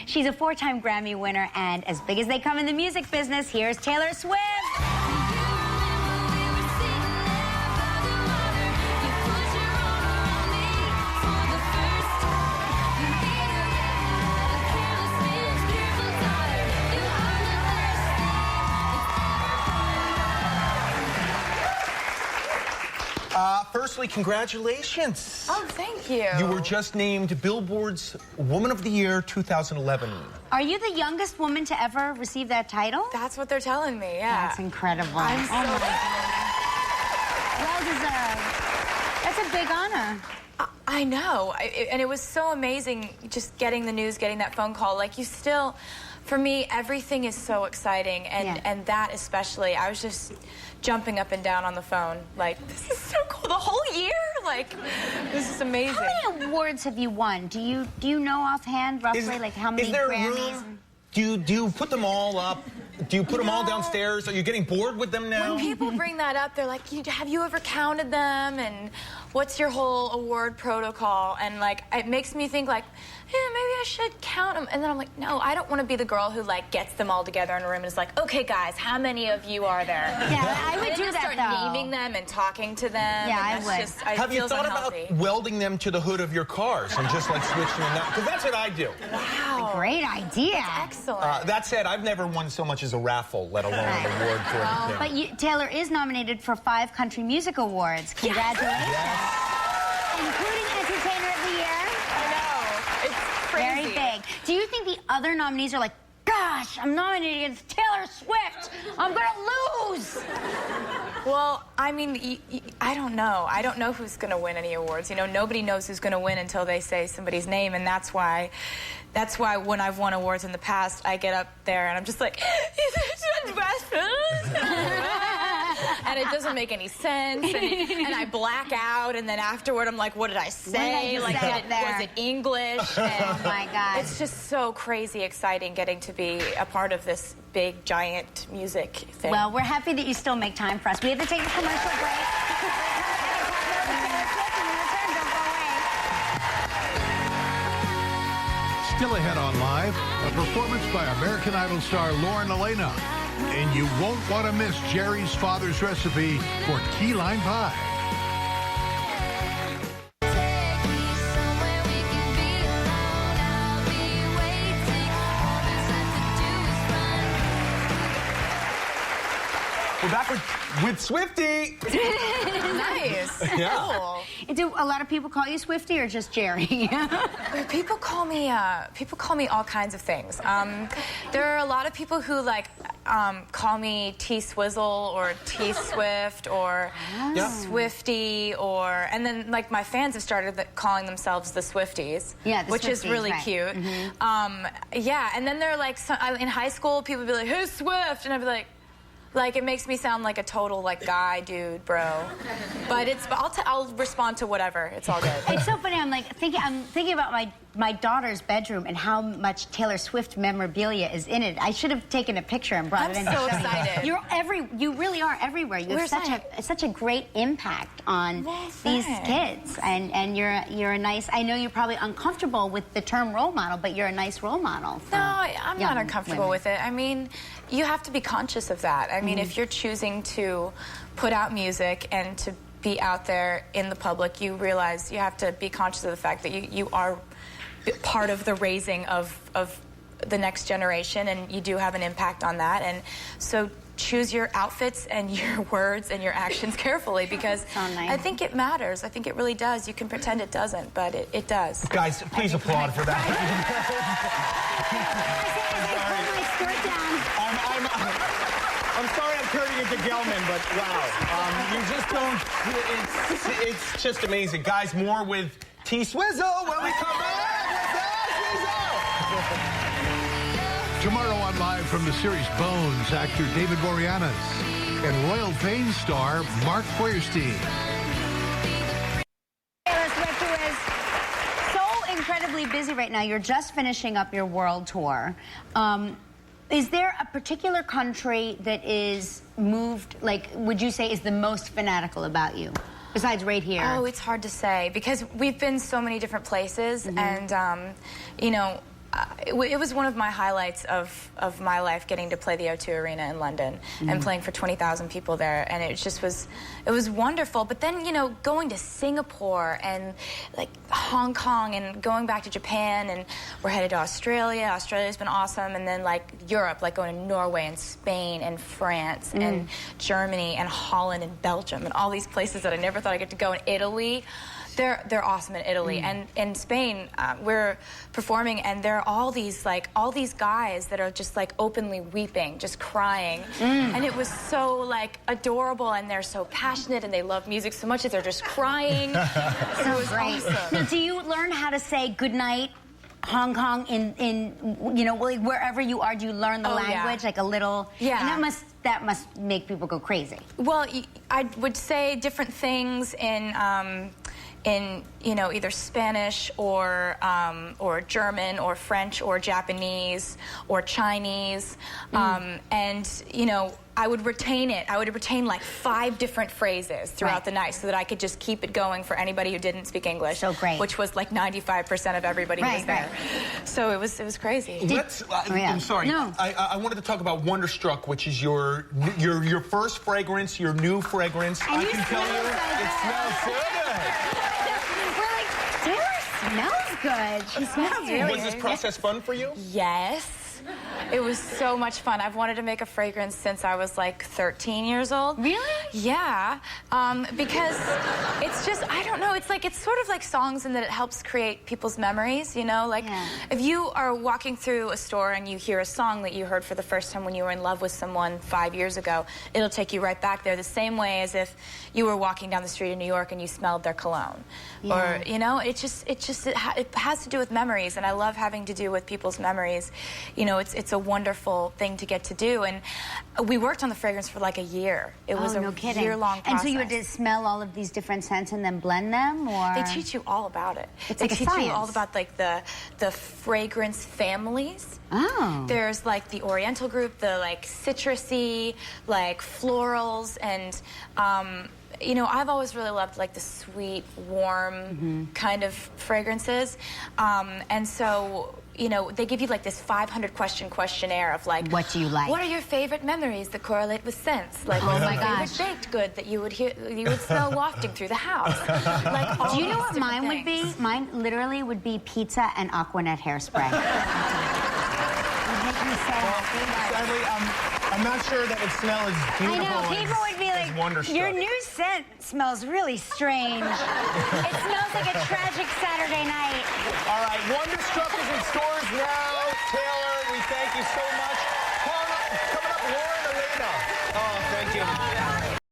She's a four-time Grammy winner, and as big as they come in the music business, here's Taylor Swift. Firstly, congratulations. Oh, thank you. You were just named Billboard's Woman of the Year 2011. Are you the youngest woman to ever receive that title? That's what they're telling me, yeah. That's incredible. I'm so well deserved. That's a big honor. I know, and it was so amazing just getting the news, getting that phone call. Like, you still, for me, everything is so exciting, and that especially, I was just jumping up and down on the phone, like, this is so cool, the whole year? Like, this is amazing. How many awards have you won? Do you know offhand, roughly, like how many Grammys? Do you put them all up? Do you put them all downstairs? Are you getting bored with them now? When people bring that up, they're like, have you ever counted them? And what's your whole award protocol? And, like, it makes me think, like, yeah, maybe I should count them. And then I'm like, no, I don't want to be the girl who, like, gets them all together in a room and is like, okay, guys, how many of you are there? Yeah, I would do that, start naming them and talking to them. Yeah, I would. Have you thought about welding them to the hood of your cars and just, like, switching them out? Because that's what I do. Wow. A great idea. That's excellent. That said, I've never won so much as a raffle, let alone an award for anything. But Taylor is nominated for 5 Country Music Awards. Congratulations. Yes. Including Entertainer of the Year. I know. It's crazy. Very big. Do you think the other nominees are like, gosh, I'm nominated against Taylor Swift. I'm going to lose. Well, I mean, I don't know. I don't know who's going to win any awards. You know, nobody knows who's going to win until they say somebody's name, and that's why when I've won awards in the past, I get up there and I'm just like, and it doesn't make any sense, and I black out, and then afterward I'm like, what did I say? Like, was it English? And oh my God. It's just so crazy exciting getting to be a part of this big, giant music thing. Well, we're happy that you still make time for us. We have to take a commercial break. Still ahead on Live, a performance by American Idol star Lauren Elena. And you won't want to miss Jerry's father's recipe for key lime pie. We're back with Swiftie. Nice. Yeah. Cool. Do a lot of people call you Swiftie or just Jerry? People call me all kinds of things. There are a lot of people who call me T Swizzle or T Swift or Swiftie and then like my fans have started calling themselves the Swifties. Yeah, which is really cute. Mm-hmm. Yeah, and then they're like in high school people would be like, "Who's Swift?" and I'd be like, it makes me sound like a total, like, guy, dude, bro. But I'll respond to whatever. It's all good. It's so funny. I'm thinking about my daughter's bedroom and how much Taylor Swift memorabilia is in it. I should have taken a picture and brought it in. I'm so excited. You really are everywhere. You have such a great impact on these kids. And you're a nice. I know you're probably uncomfortable with the term role model, but you're a nice role model. No, I'm not uncomfortable with it. I mean, you have to be conscious of that. I mean, if you're choosing to put out music and to be out there in the public, you realize you have to be conscious of the fact that you are part of the raising of the next generation, and you do have an impact on that. And so choose your outfits and your words and your actions carefully, because I think it matters. I think it really does. You can pretend it doesn't, but it does. Guys, please applaud for that. I'm sorry I'm turning into Gelman, but wow. You just don't, it's just amazing. Guys, more with T Swizzle when we come back. Tomorrow on Live from the series Bones, actor David Boreanaz and Royal Pain star Mark Feuerstein. Taylor Swift, who is so incredibly busy right now. You're just finishing up your world tour. Is there a particular country that is moved, like, would you say is the most fanatical about you? Besides right here. Oh, it's hard to say because we've been so many different places, and, you know, it was one of my highlights of my life, getting to play the O2 Arena in London and playing for 20,000 people there, and it was wonderful. But then, you know, going to Singapore and like Hong Kong and going back to Japan, and we're headed to Australia. Australia's been awesome, and then like Europe, like going to Norway and Spain and France and Germany and Holland and Belgium and all these places that I never thought I'd get to go. In Italy. They're awesome in Italy, and in Spain we're performing, and there are all these guys that are just like openly weeping, just crying, and it was so like adorable, and they're so passionate, and they love music so much that they're just crying. It was awesome. Now, do you learn how to say good night, Hong Kong, in you know, like wherever you are? Do you learn the language like a little? Yeah. And that must make people go crazy. Well, I would say different things in you know, either Spanish or German or French or Japanese or Chinese, and you know, I would retain it. I would retain like 5 different phrases throughout the night, so that I could just keep it going for anybody who didn't speak English. So great. Which was like 95% of everybody who was there. So it was crazy. I'm sorry. No. I wanted to talk about Wonderstruck, which is your first fragrance, your new fragrance. And I can tell you, it smells so good. We're like, Taylor smells good. She smells really Was this process fun for you? Yes. It was so much fun. I've wanted to make a fragrance since I was like 13 years old. Really? Yeah. Because it's just, I don't know, it's sort of like songs in that it helps create people's memories, you know? Like, if you are walking through a store and you hear a song that you heard for the first time when you were in love with someone 5 years ago, it'll take you right back there, the same way as if you were walking down the street in New York and you smelled their cologne. Or, you know, it has to do with memories, and I love having to do with people's memories. You know, it's a wonderful thing to get to do, and we worked on the fragrance for like a year. It was a year-long process. And so you had to smell all of these different scents and then blend them, or? They teach you all about it. It's they like a teach science. you all about like the fragrance families. Oh. There's like the Oriental group, the like citrusy, like florals, and you know, I've always really loved like the sweet, warm kind of fragrances, and so, you know, they give you like this 500-question questionnaire of like, what do you like? What are your favorite memories that correlate with scents? Like, Oh what's my your gosh. favorite baked good that you would smell wafting through the house? Like, all Do you know these what different mine would be? things. Mine literally would be pizza and Aquanet hairspray. You make me so happy. Sadly, I'm not sure that would smell as I beautiful know, people would be like, Wonderstruck. your new scent smells really strange. It smells like a tragic Saturday night. All right, Wonderstruck is in stores now. Taylor, we thank you so much. Coming up, Lauren Elena. Oh, thank you.